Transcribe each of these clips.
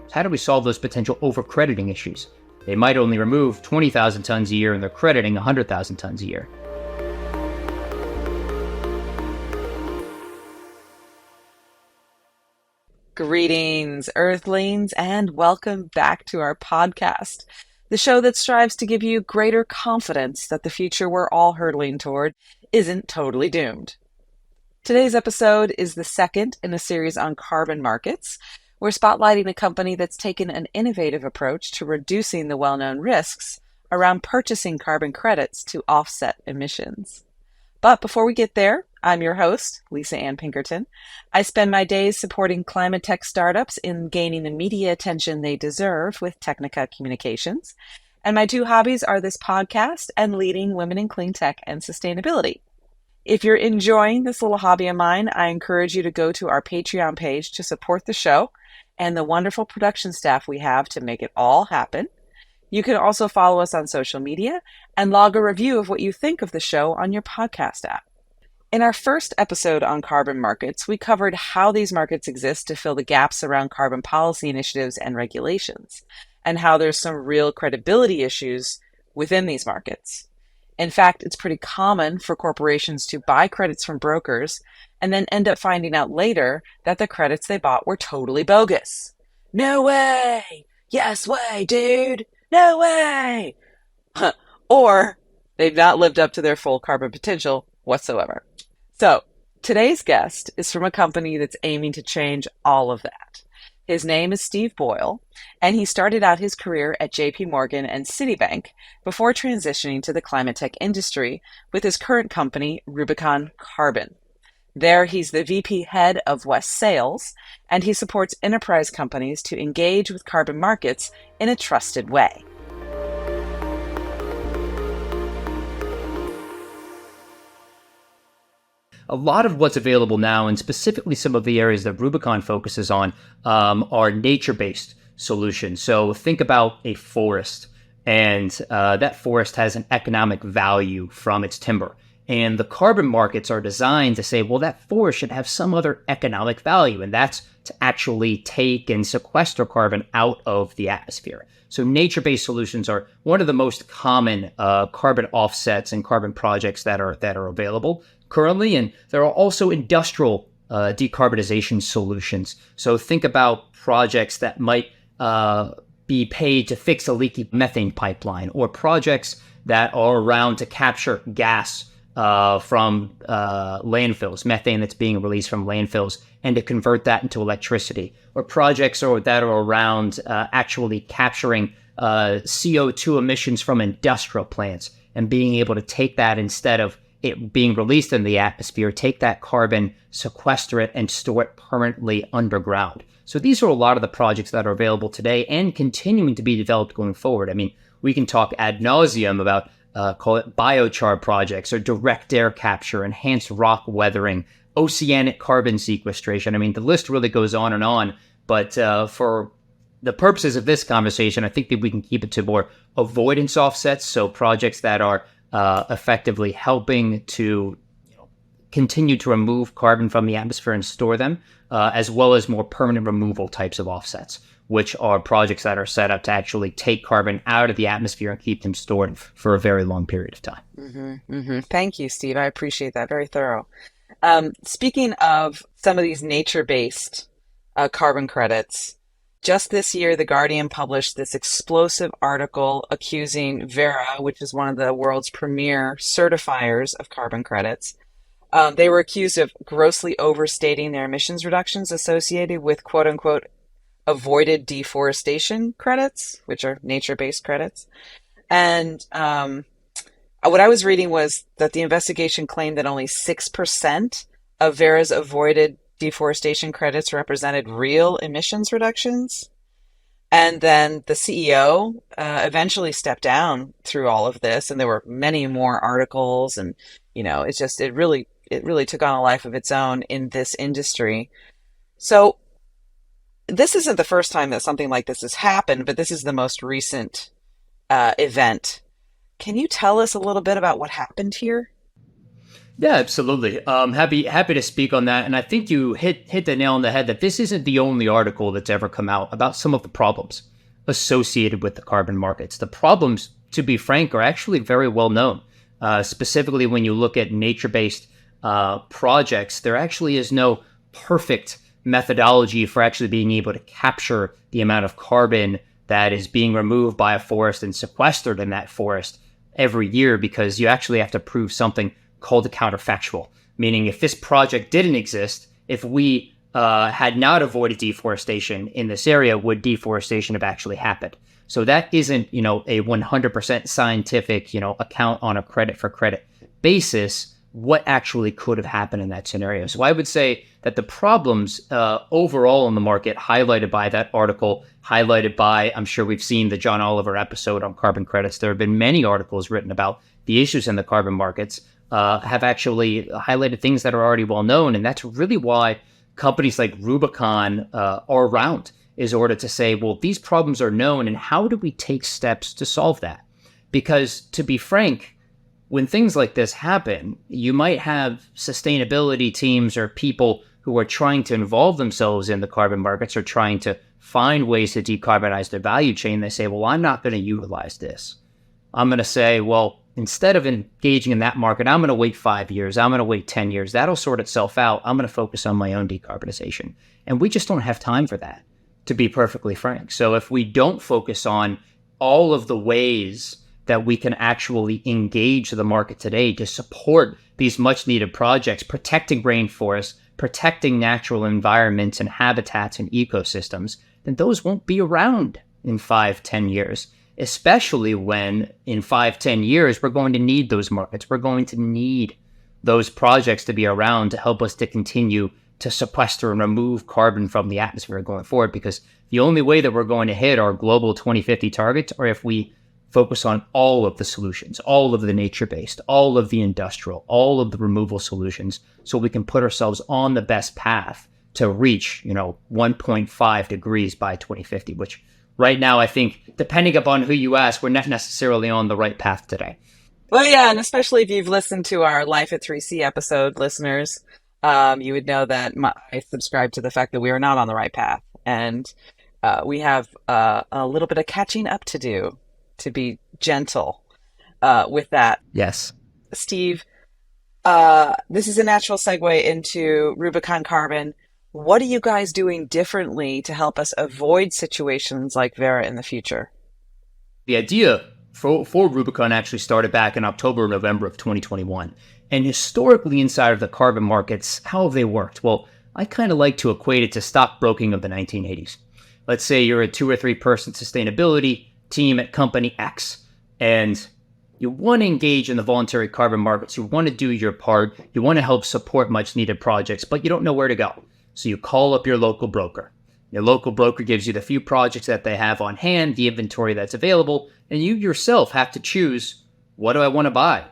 So how do we solve those potential over-crediting issues? They might only remove 20,000 tons a year and they're crediting 100,000 tons a year. Greetings, Earthlings, and welcome back to our podcast, the show that strives to give you greater confidence that the future we're all hurtling toward isn't totally doomed. Today's episode is the second in a series on carbon markets. We're spotlighting a company that's taken an innovative approach to reducing the well-known risks around purchasing carbon credits to offset emissions. But before we get there, I'm your host, Lisa Ann Pinkerton. I spend my days supporting climate tech startups in gaining the media attention they deserve with Technica Communications. And my two hobbies are this podcast and leading women in clean tech and sustainability. If you're enjoying this little hobby of mine, I encourage you to go to our Patreon page to support the show and the wonderful production staff we have to make it all happen. You can also follow us on social media and log a review of what you think of the show on your podcast app. In our first episode on carbon markets, we covered how these markets exist to fill the gaps around carbon policy initiatives and regulations, and how there's some real credibility issues within these markets. In fact, it's pretty common for corporations to buy credits from brokers and then end up finding out later that the credits they bought were totally bogus. No way! Yes way, dude! No way! Or they've not lived up to their full carbon potential whatsoever. So today's guest is from a company that's aiming to change all of that. His name is Steve Boyle, and he started out his career at JP Morgan and Citibank before transitioning to the climate tech industry with his current company, Rubicon Carbon. There, he's the VP head of West Sales, and he supports enterprise companies to engage with carbon markets in a trusted way. A lot of what's available now, and specifically some of the areas that Rubicon focuses on, are nature-based solutions. So think about a forest, and that forest has an economic value from its timber. And the carbon markets are designed to say, well, that forest should have some other economic value, and that's to actually take and sequester carbon out of the atmosphere. So nature-based solutions are one of the most common carbon offsets and carbon projects that are available currently, and there are also industrial decarbonization solutions. So think about projects that might be paid to fix a leaky methane pipeline, or projects that are around to capture gas from landfills, methane that's being released from landfills, and to convert that into electricity, or projects that are around actually capturing CO2 emissions from industrial plants and being able to take that, instead of it being released in the atmosphere, take that carbon, sequester it, and store it permanently underground. So these are a lot of the projects that are available today and continuing to be developed going forward. I mean, we can talk ad nauseum about call it biochar projects, or direct air capture, enhanced rock weathering, oceanic carbon sequestration. I mean, the list really goes on, but for the purposes of this conversation, I think that we can keep it to more avoidance offsets. So projects that are effectively helping to continue to remove carbon from the atmosphere and store them, as well as more permanent removal types of offsets, which are projects that are set up to actually take carbon out of the atmosphere and keep them stored for a very long period of time. Thank you, Steve. I appreciate that. Very thorough. Speaking of some of these nature-based carbon credits, just this year, The Guardian published this explosive article accusing Verra, which is one of the world's premier certifiers of carbon credits. They were accused of grossly overstating their emissions reductions associated with quote-unquote avoided deforestation credits, which are nature-based credits. And what I was reading was that the investigation claimed that only 6% of Verra's avoided deforestation credits represented real emissions reductions. And then the CEO eventually stepped down through all of this, and there were many more articles, and it really took on a life of its own in this industry. So this isn't the first time that something like this has happened, but this is the most recent event. Can you tell us a little bit about what happened here? Yeah, absolutely. Happy to speak on that. And I think you hit the nail on the head that this isn't the only article that's ever come out about some of the problems associated with the carbon markets. The problems, to be frank, are actually very well known. Specifically, when you look at nature-based projects, there actually is no perfect methodology for actually being able to capture the amount of carbon that is being removed by a forest and sequestered in that forest every year, because you actually have to prove something called a counterfactual, meaning if this project didn't exist, if we had not avoided deforestation in this area, would deforestation have actually happened? So that isn't, a 100% scientific, account on a credit for credit basis, what actually could have happened in that scenario. So I would say that the problems overall in the market, highlighted by that article, highlighted by, I'm sure we've seen the John Oliver episode on carbon credits. There have been many articles written about the issues in the carbon markets, have actually highlighted things that are already well known. And that's really why companies like Rubicon are around, is order to say, well, these problems are known, and how do we take steps to solve that? Because to be frank, when things like this happen, you might have sustainability teams or people who are trying to involve themselves in the carbon markets or trying to find ways to decarbonize their value chain. They say, well, I'm not going to utilize this. I'm going to say, well, instead of engaging in that market, I'm going to wait 5 years. I'm going to wait 10 years. That'll sort itself out. I'm going to focus on my own decarbonization. And we just don't have time for that, to be perfectly frank. So if we don't focus on all of the ways that we can actually engage the market today to support these much needed projects, protecting rainforests, protecting natural environments and habitats and ecosystems, then those won't be around in 5-10 years, especially when in 5-10 years, we're going to need those markets. We're going to need those projects to be around to help us to continue to sequester and remove carbon from the atmosphere going forward, because the only way that we're going to hit our global 2050 targets are if we focus on all of the solutions, all of the nature-based, all of the industrial, all of the removal solutions, so we can put ourselves on the best path to reach, 1.5 degrees by 2050, which right now, I think, depending upon who you ask, we're not necessarily on the right path today. Well, yeah, and especially if you've listened to our Life at 3C episode, listeners, you would know that I subscribe to the fact that we are not on the right path, and we have a little bit of catching up to do, to be gentle with that. Yes. Steve, this is a natural segue into Rubicon Carbon. What are you guys doing differently to help us avoid situations like Verra in the future? The idea for Rubicon actually started back in October or November of 2021. And historically inside of the carbon markets, how have they worked? Well, I kind of like to equate it to stockbroking of the 1980s. Let's say you're a 2 or 3 person sustainability team at company X, and you want to engage in the voluntary carbon markets. You want to do your part. You want to help support much needed projects, but you don't know where to go. So you call up your local broker. Your local broker gives you the few projects that they have on hand, the inventory that's available, and you yourself have to choose, what do I want to buy?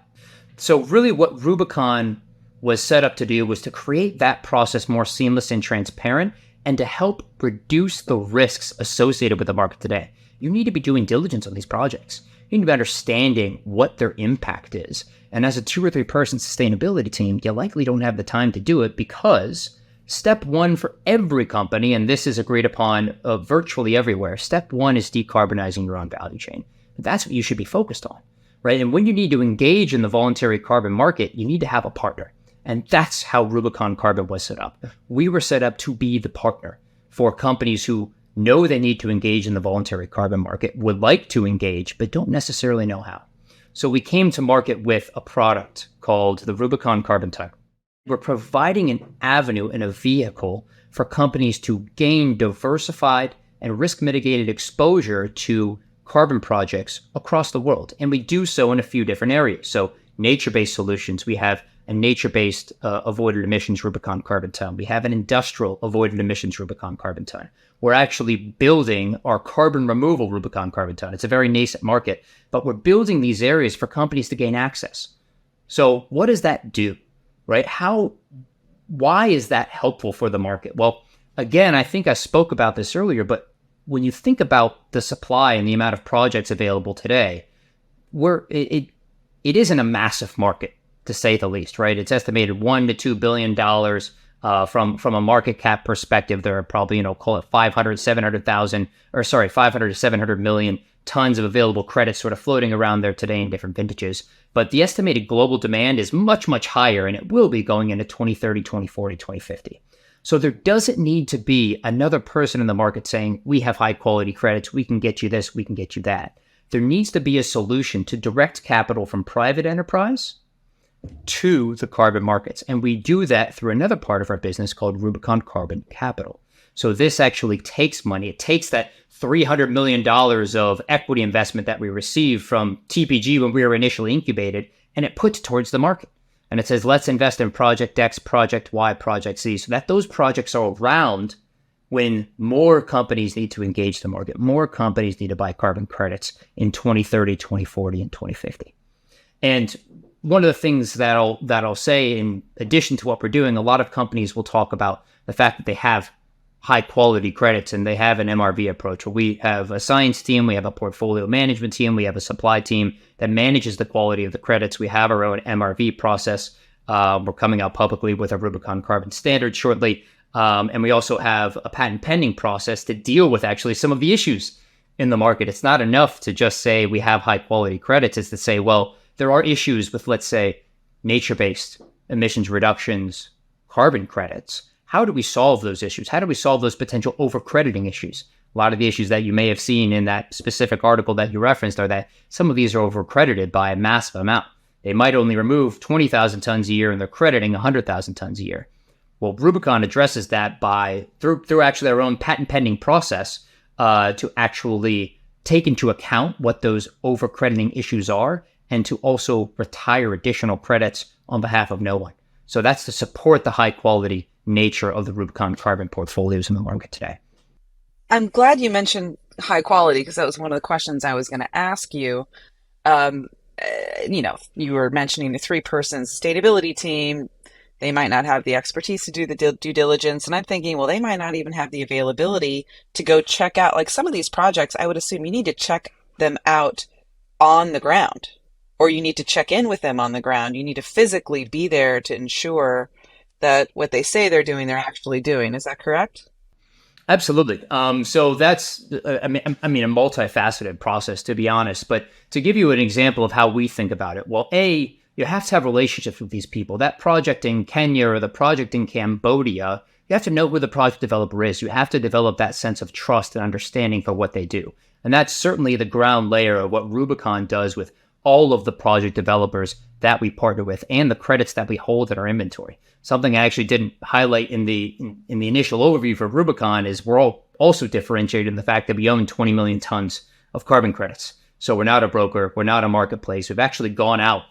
So really what Rubicon was set up to do was to create that process more seamless and transparent, and to help reduce the risks associated with the market today. You need to be doing diligence on these projects. You need to be understanding what their impact is. And as a 2 or 3 person sustainability team, you likely don't have the time to do it, because step 1 for every company, and this is agreed upon virtually everywhere, step 1 is decarbonizing your own value chain. That's what you should be focused on, right? And when you need to engage in the voluntary carbon market, you need to have a partner. And that's how Rubicon Carbon was set up. We were set up to be the partner for companies who know they need to engage in the voluntary carbon market, would like to engage, but don't necessarily know how. So we came to market with a product called the Rubicon Carbon Ton. We're providing an avenue and a vehicle for companies to gain diversified and risk mitigated exposure to carbon projects across the world. And we do so in a few different areas. So nature-based solutions, we have a nature-based avoided emissions Rubicon Carbon Ton. We have an industrial avoided emissions Rubicon Carbon Ton. We're actually building our carbon removal Rubicon Carbon Ton. It's a very nascent market, but we're building these areas for companies to gain access. So what does that do, right? Why is that helpful for the market? Well, again, I think I spoke about this earlier, but when you think about the supply and the amount of projects available today, it isn't a massive market to say the least, right? It's estimated $1 to $2 billion. From a market cap perspective, there are probably, call it 500 to 700 million tons of available credit sort of floating around there today in different vintages. But the estimated global demand is much, much higher, and it will be going into 2030, 2040, 2050. So there doesn't need to be another person in the market saying, we have high quality credits, we can get you this, we can get you that. There needs to be a solution to direct capital from private enterprise to the carbon markets. And we do that through another part of our business called Rubicon Carbon Capital. So this actually takes money. It takes that $300 million of equity investment that we received from TPG when we were initially incubated, and it puts it towards the market. And it says, let's invest in Project X, Project Y, Project Z, so that those projects are around when more companies need to engage the market, more companies need to buy carbon credits in 2030, 2040, and 2050. And one of the things that I'll say, in addition to what we're doing, a lot of companies will talk about the fact that they have high quality credits and they have an MRV approach. We have a science team, we have a portfolio management team, we have a supply team that manages the quality of the credits. We have our own MRV process. We're coming out publicly with a Rubicon Carbon standard shortly. And we also have a patent pending process to deal with actually some of the issues in the market. It's not enough to just say we have high quality credits. It's to say, well, there are issues with, let's say, nature-based emissions reductions, carbon credits. How do we solve those issues? How do we solve those potential over-crediting issues? A lot of the issues that you may have seen in that specific article that you referenced are that some of these are over-credited by a massive amount. They might only remove 20,000 tons a year and they're crediting 100,000 tons a year. Well, Rubicon addresses that through actually our own patent pending process to actually take into account what those over-crediting issues are and to also retire additional credits on behalf of no one. So that's to support the high quality nature of the Rubicon carbon portfolios in the market today. I'm glad you mentioned high quality because that was one of the questions I was going to ask you. You were mentioning the 3-person sustainability team. They might not have the expertise to do the due diligence. And I'm thinking, well, they might not even have the availability to go check out, like some of these projects, I would assume you need to check them out on the ground, or you need to check in with them on the ground. You need to physically be there to ensure that what they say they're doing, they're actually doing. Is that correct? Absolutely. So that's, a multifaceted process, to be honest. But to give you an example of how we think about it, well, you have to have relationships with these people. That project in Kenya or the project in Cambodia, you have to know who the project developer is. You have to develop that sense of trust and understanding for what they do. And that's certainly the ground layer of what Rubicon does with all of the project developers that we partner with and the credits that we hold in our inventory. Something I actually didn't highlight in the initial overview for Rubicon is we're all also differentiated in the fact that we own 20 million tons of carbon credits. So we're not a broker, we're not a marketplace. We've actually gone out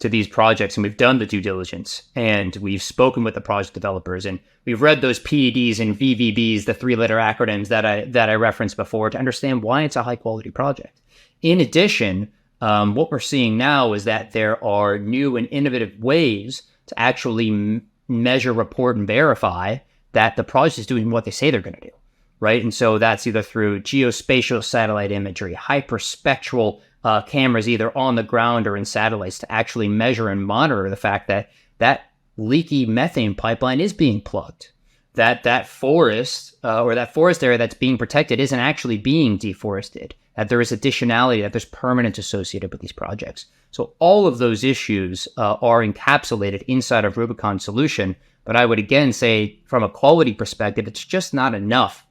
to these projects and we've done the due diligence and we've spoken with the project developers and we've read those PEDs and VVBs, the 3-letter acronyms that I referenced before, to understand why it's a high quality project. In addition, what we're seeing now is that there are new and innovative ways to actually measure, report, and verify that the project is doing what they say they're going to do, right? And so that's either through geospatial satellite imagery, hyperspectral cameras either on the ground or in satellites to actually measure and monitor the fact that that leaky methane pipeline is being plugged, that forest or that forest area that's being protected isn't actually being deforested, that there is additionality, that there's permanence associated with these projects. So all of those issues are encapsulated inside of Rubicon solution. But I would again say from a quality perspective, it's just not enough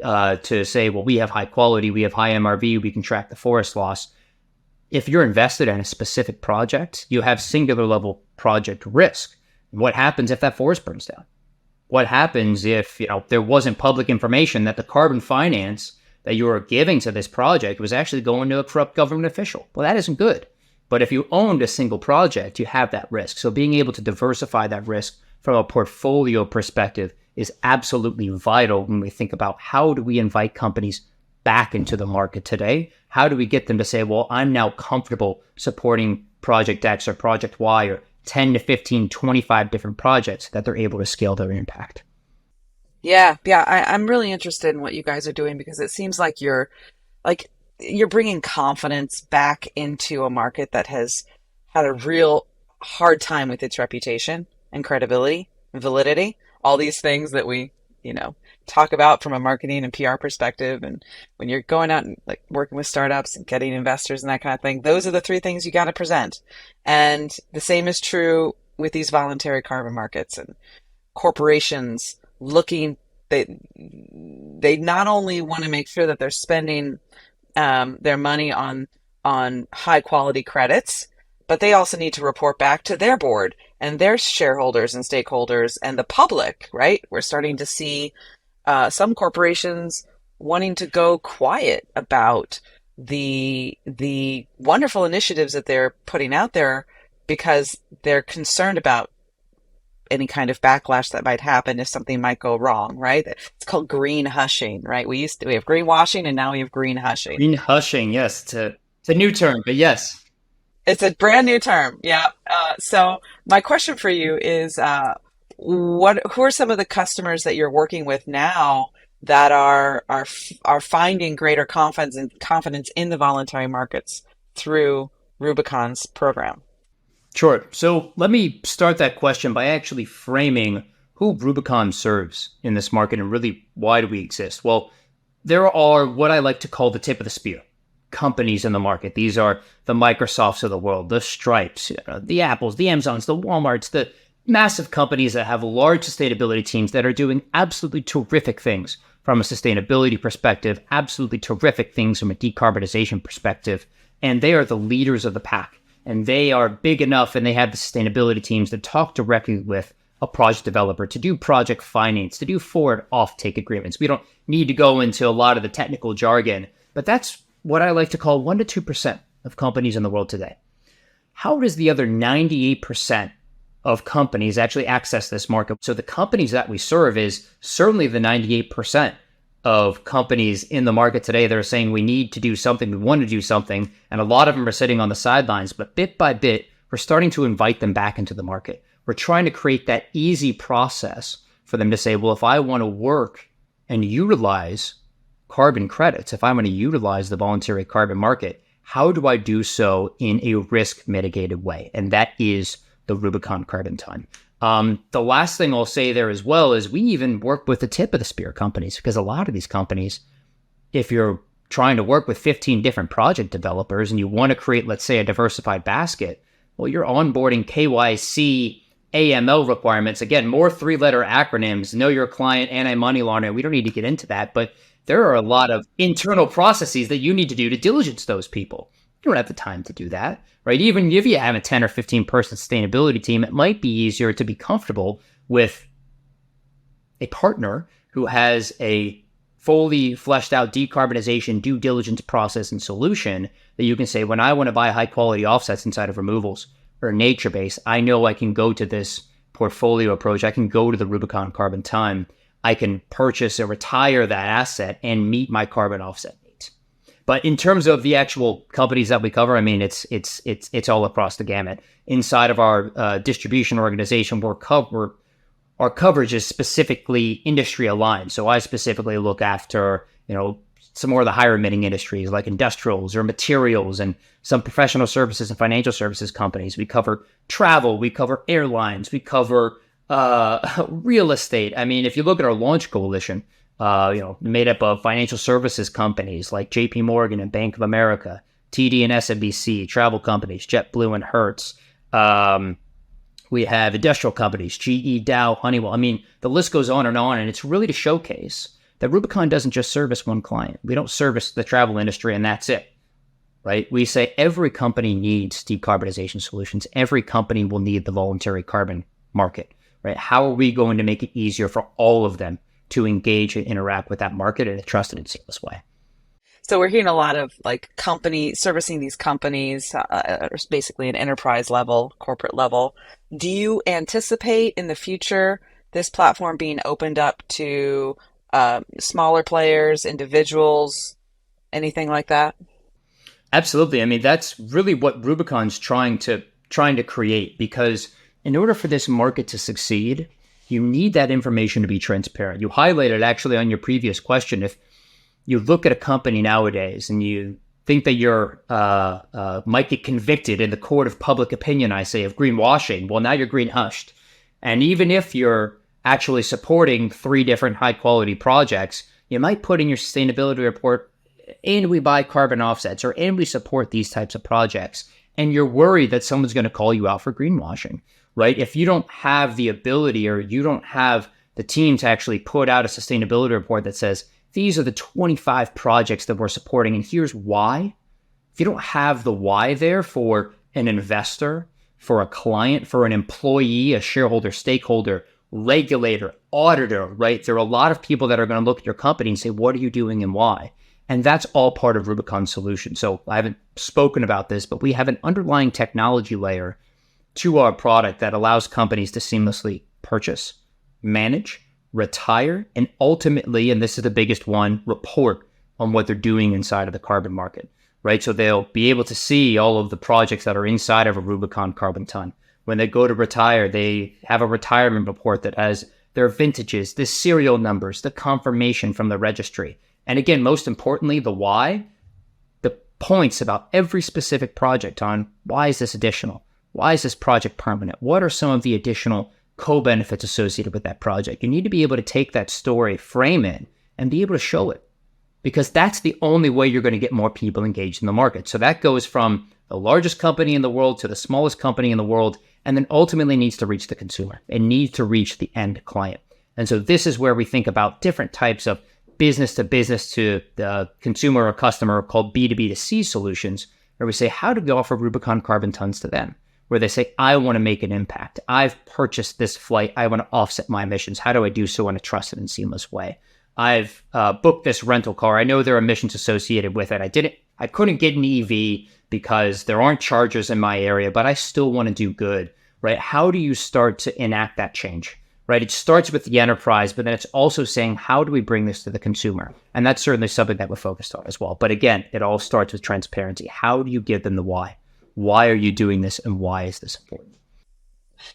to say, well, we have high quality, we have high MRV, we can track the forest loss. If you're invested in a specific project, you have singular level project risk. What happens if that forest burns down? What happens if there wasn't public information that the carbon finance that you were giving to this project was actually going to a corrupt government official? Well, that isn't good. But if you owned a single project, you have that risk. So being able to diversify that risk from a portfolio perspective is absolutely vital when we think about how do we invite companies back into the market today? How do we get them to say, well, I'm now comfortable supporting Project X or Project Y or 10 to 15, 25 different projects that they're able to scale their impact? Yeah. I'm really interested in what you guys are doing because it seems like you're bringing confidence back into a market that has had a real hard time with its reputation and credibility and validity. All these things that we, you know, talk about from a marketing and PR perspective. And when you're going out and like working with startups and getting investors and that kind of thing, those are the three things you got to present. And the same is true with these voluntary carbon markets and corporations looking. They not only want to make sure that they're spending their money on high quality credits, but they also need to report back to their board and their shareholders and stakeholders and the public, right? We're starting to see some corporations wanting to go quiet about the wonderful initiatives that they're putting out there because they're concerned about any kind of backlash that might happen if something might go wrong, right? It's called green hushing, right? We have greenwashing and now we have green hushing. Green hushing, yes. It's a new term, but yes. It's a brand new term. Yeah. So my question for you is, who are some of the customers that you're working with now that are finding greater confidence in the voluntary markets through Rubicon's program? Sure. So let me start that question by actually framing who Rubicon serves in this market and really why do we exist? Well, there are what I like to call the tip of the spear companies in the market. These are the Microsofts of the world, the Stripes, the Apples, the Amazons, the Walmarts, the massive companies that have large sustainability teams that are doing absolutely terrific things from a sustainability perspective, absolutely terrific things from a decarbonization perspective. And they are the leaders of the pack. And they are big enough and they have the sustainability teams to talk directly with a project developer, to do project finance, to do forward offtake agreements. We don't need to go into a lot of the technical jargon, but that's what I like to call 1% to 2% of companies in the world today. How does the other 98% of companies actually access this market? So the companies that we serve is certainly the 98% of companies in the market today that are saying we need to do something, we want to do something, and a lot of them are sitting on the sidelines, but bit by bit, we're starting to invite them back into the market. We're trying to create that easy process for them to say, well, if I want to work and utilize carbon credits, if I want to utilize the voluntary carbon market, how do I do so in a risk mitigated way? And that is the Rubicon Carbon Time. The last thing I'll say there as well is we even work with the tip of the spear companies, because a lot of these companies, if you're trying to work with 15 different project developers and you want to create, let's say, a diversified basket, well, you're onboarding KYC, AML requirements. Again, more three-letter acronyms, know your client, anti-money laundering. We don't need to get into that, but there are a lot of internal processes that you need to do to diligence those people. You don't have the time to do that, right? Even if you have a 10 or 15 person sustainability team, it might be easier to be comfortable with a partner who has a fully fleshed out decarbonization due diligence process and solution that you can say, when I want to buy high quality offsets inside of removals or nature base, I know I can go to this portfolio approach. I can go to the Rubicon Carbon Time. I can purchase or retire that asset and meet my carbon offset needs. But in terms of the actual companies that we cover, I mean, it's all across the gamut. Inside of our distribution organization, our coverage is specifically industry aligned. So I specifically look after, some more of the higher emitting industries like industrials or materials and some professional services and financial services companies. We cover travel, we cover airlines, we cover real estate. I mean, if you look at our launch coalition, made up of financial services companies like JP Morgan and Bank of America, TD and SMBC, travel companies, JetBlue and Hertz. We have industrial companies, GE, Dow, Honeywell. I mean, the list goes on, and it's really to showcase that Rubicon doesn't just service one client. We don't service the travel industry and that's it, right? We say every company needs decarbonization solutions. Every company will need the voluntary carbon market, right? How are we going to make it easier for all of them to engage and interact with that market in a trusted and seamless way? So we're hearing a lot of companies servicing these companies, basically an enterprise level, corporate level. Do you anticipate in the future this platform being opened up to smaller players, individuals, anything like that? Absolutely. I mean, that's really what Rubicon's trying to create, because in order for this market to succeed, you need that information to be transparent. You highlighted actually on your previous question, if you look at a company nowadays and you think that you're might get convicted in the court of public opinion, I say, of greenwashing. Well, now you're green hushed. And even if you're actually supporting 3 different high quality projects, you might put in your sustainability report, and we buy carbon offsets, or and we support these types of projects. And you're worried that someone's going to call you out for greenwashing, right? If you don't have the ability, or you don't have the team to actually put out a sustainability report that says, these are the 25 projects that we're supporting, and here's why. If you don't have the why there for an investor, for a client, for an employee, a shareholder, stakeholder, regulator, auditor, right? There are a lot of people that are going to look at your company and say, what are you doing and why? And that's all part of Rubicon's solution. So I haven't spoken about this, but we have an underlying technology layer to our product that allows companies to seamlessly purchase, manage, retire, and ultimately, and this is the biggest one, report on what they're doing inside of the carbon market, right? So they'll be able to see all of the projects that are inside of a Rubicon carbon ton. When they go to retire, they have a retirement report that has their vintages, the serial numbers, the confirmation from the registry. And again, most importantly, the why, the points about every specific project on why is this additional? Why is this project permanent? What are some of the additional co-benefits associated with that project? You need to be able to take that story, frame it, and be able to show it, because that's the only way you're going to get more people engaged in the market. So that goes from the largest company in the world to the smallest company in the world, and then ultimately needs to reach the consumer. It needs to reach the end client. And so this is where we think about different types of business to business to the consumer or customer, called B2B2C solutions, where we say, how do we offer Rubicon carbon tons to them? Where they say, I want to make an impact. I've purchased this flight. I want to offset my emissions. How do I do so in a trusted and seamless way? I've booked this rental car. I know there are emissions associated with it. I couldn't get an EV because there aren't chargers in my area, but I still want to do good, right? How do you start to enact that change, right? It starts with the enterprise, but then it's also saying, how do we bring this to the consumer? And that's certainly something that we're focused on as well. But again, it all starts with transparency. How do you give them the why? Why are you doing this, and why is this important?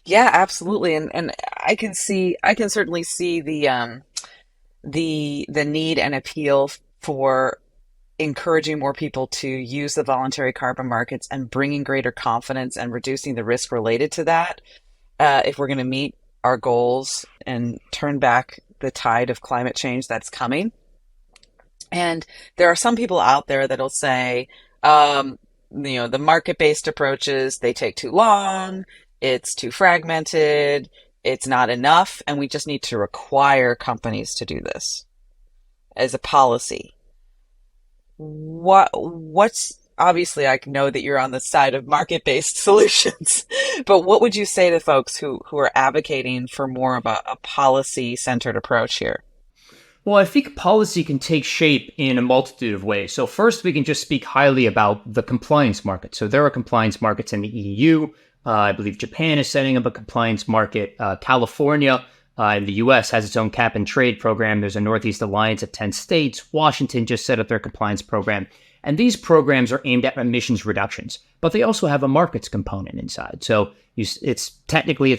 Yeah, absolutely. And I can certainly see the need and appeal for encouraging more people to use the voluntary carbon markets and bringing greater confidence and reducing the risk related to that, if we're going to meet our goals and turn back the tide of climate change that's coming. And there are some people out there that'll say, the market-based approaches, they take too long, it's too fragmented, it's not enough, and we just need to require companies to do this as a policy. What's obviously, I know that you're on the side of market-based solutions, but what would you say to folks who are advocating for more of a policy-centered approach here? Well, I think policy can take shape in a multitude of ways. So first, we can just speak highly about the compliance market. So there are compliance markets in the EU. I believe Japan is setting up a compliance market. California in the US has its own cap and trade program. There's a Northeast Alliance of 10 states. Washington just set up their compliance program. And these programs are aimed at emissions reductions, but they also have a markets component inside. So it's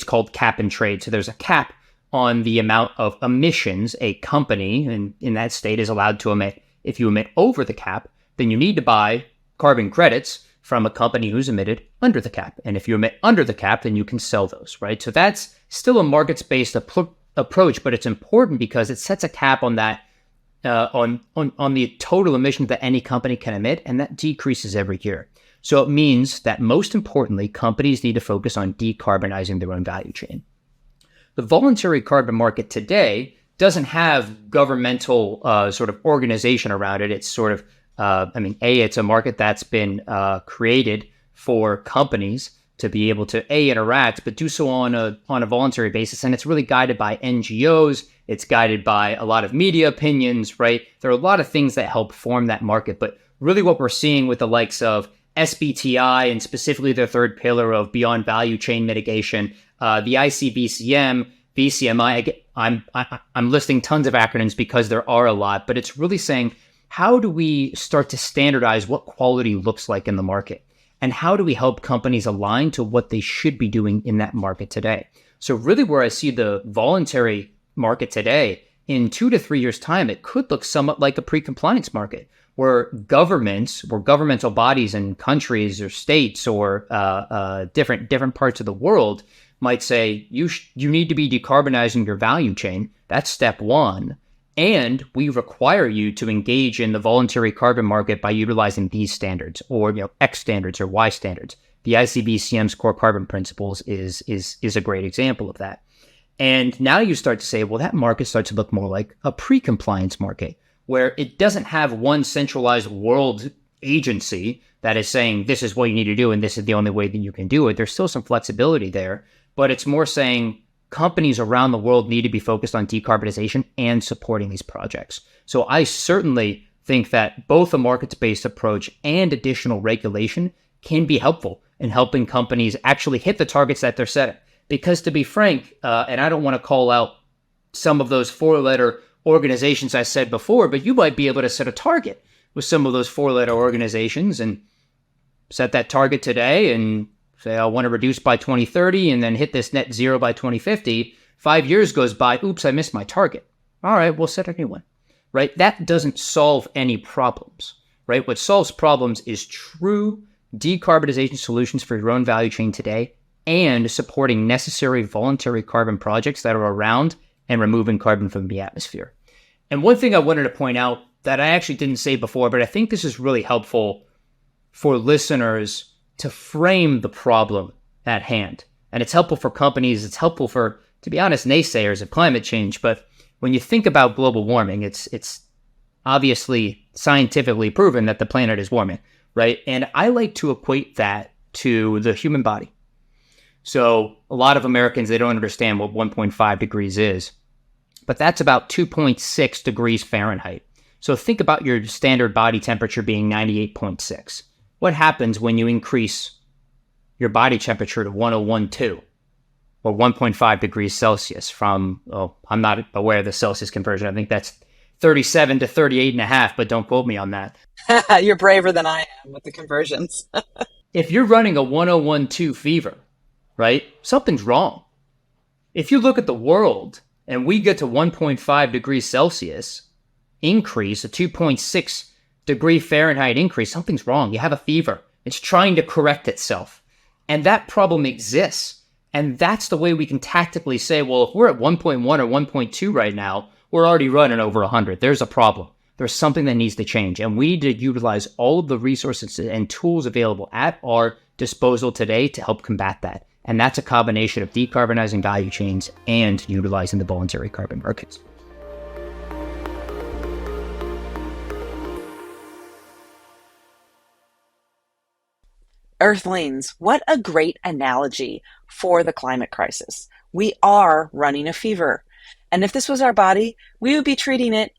called cap and trade. So there's a cap on the amount of emissions a company in that state is allowed to emit. If you emit over the cap, then you need to buy carbon credits from a company who's emitted under the cap. And if you emit under the cap, then you can sell those, right? So that's still a markets-based approach, but it's important because it sets a cap on that, on the total emissions that any company can emit, and that decreases every year. So it means that most importantly, companies need to focus on decarbonizing their own value chain. The voluntary carbon market today doesn't have governmental sort of organization around it. It's sort of, it's a market that's been created for companies to be able to interact, but do so on a voluntary basis. And it's really guided by NGOs. It's guided by a lot of media opinions, right? There are a lot of things that help form that market. But really what we're seeing with the likes of SBTI and specifically their third pillar of beyond value chain mitigation, the ICVCM, VCMI, I'm listing tons of acronyms because there are a lot, but it's really saying, how do we start to standardize what quality looks like in the market? And how do we help companies align to what they should be doing in that market today? So really where I see the voluntary market today in 2 to 3 years' time, it could look somewhat like a pre-compliance market where governmental bodies in countries or states or different parts of the world might say, you need to be decarbonizing your value chain. That's step one. And we require you to engage in the voluntary carbon market by utilizing these standards or X standards or Y standards. The ICBCM's core carbon principles is a great example of that. And now you start to say, well, that market starts to look more like a pre-compliance market where it doesn't have one centralized world agency that is saying this is what you need to do and this is the only way that you can do it. There's still some flexibility there, but it's more saying companies around the world need to be focused on decarbonization and supporting these projects. So I certainly think that both a markets-based approach and additional regulation can be helpful in helping companies actually hit the targets that they're setting. Because to be frank, and I don't want to call out some of those four-letter organizations I said before, but you might be able to set a target with some of those four-letter organizations and set that target today and say, I want to reduce by 2030 and then hit this net zero by 2050. 5 years goes by. Oops, I missed my target. All right, we'll set a new one, right? That doesn't solve any problems, right? What solves problems is true decarbonization solutions for your own value chain today and supporting necessary voluntary carbon projects that are around and removing carbon from the atmosphere. And one thing I wanted to point out that I actually didn't say before, but I think this is really helpful for listeners to frame the problem at hand. And it's helpful for companies. It's helpful for, to be honest, naysayers of climate change. But when you think about global warming, it's obviously scientifically proven that the planet is warming, right? And I like to equate that to the human body. So a lot of Americans, they don't understand what 1.5 degrees is, but that's about 2.6 degrees Fahrenheit. So think about your standard body temperature being 98.6. What happens when you increase your body temperature to 101.2 or 1.5 degrees Celsius from, I'm not aware of the Celsius conversion. I think that's 37 to 38.5, but don't quote me on that. You're braver than I am with the conversions. If you're running a 101.2 fever, right, something's wrong. If you look at the world and we get to 1.5 degrees Celsius increase, a 2.6 degree Fahrenheit increase, something's wrong. You have a fever. It's trying to correct itself. And that problem exists. And that's the way we can tactically say, well, if we're at 1.1 or 1.2 right now, we're already running over 100. There's a problem. There's something that needs to change. And we need to utilize all of the resources and tools available at our disposal today to help combat that. And that's a combination of decarbonizing value chains and utilizing the voluntary carbon markets. Earthlings, what a great analogy for the climate crisis. We are running a fever. And if this was our body, we would be treating it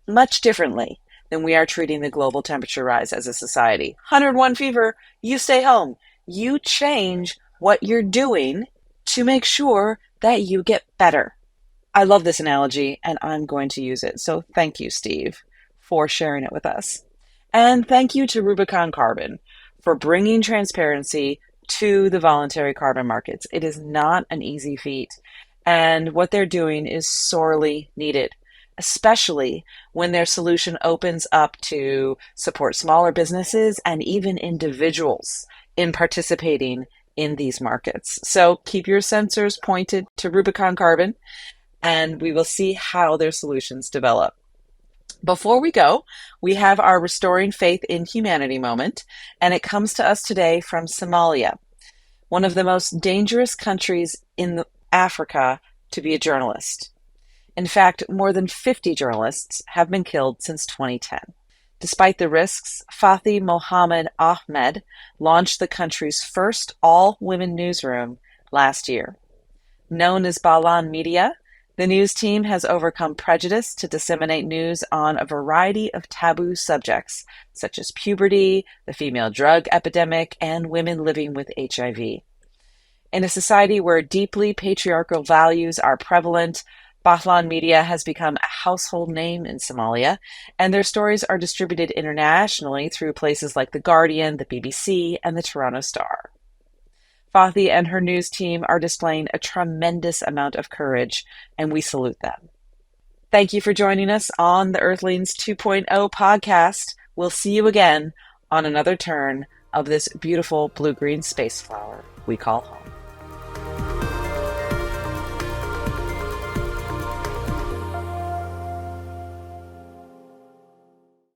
much differently than we are treating the global temperature rise as a society. 101 fever, you stay home. You change what you're doing to make sure that you get better. I love this analogy and I'm going to use it. So thank you, Steve, for sharing it with us. And thank you to Rubicon Carbon for bringing transparency to the voluntary carbon markets. It is not an easy feat. And what they're doing is sorely needed, especially when their solution opens up to support smaller businesses and even individuals in participating in these markets. So keep your sensors pointed to Rubicon Carbon, and we will see how their solutions develop. Before we go, we have our Restoring Faith in Humanity moment, and it comes to us today from Somalia, one of the most dangerous countries in Africa to be a journalist. In fact, more than 50 journalists have been killed since 2010. Despite the risks, Fathi Mohamed Ahmed launched the country's first all-women newsroom last year. Known as Bilan Media, the news team has overcome prejudice to disseminate news on a variety of taboo subjects, such as puberty, the female drug epidemic, and women living with HIV. In a society where deeply patriarchal values are prevalent, Bilan Media has become a household name in Somalia, and their stories are distributed internationally through places like The Guardian, the BBC, and the Toronto Star. Fathi and her news team are displaying a tremendous amount of courage, and we salute them. Thank you for joining us on the Earthlings 2.0 podcast. We'll see you again on another turn of this beautiful blue-green space flower we call home.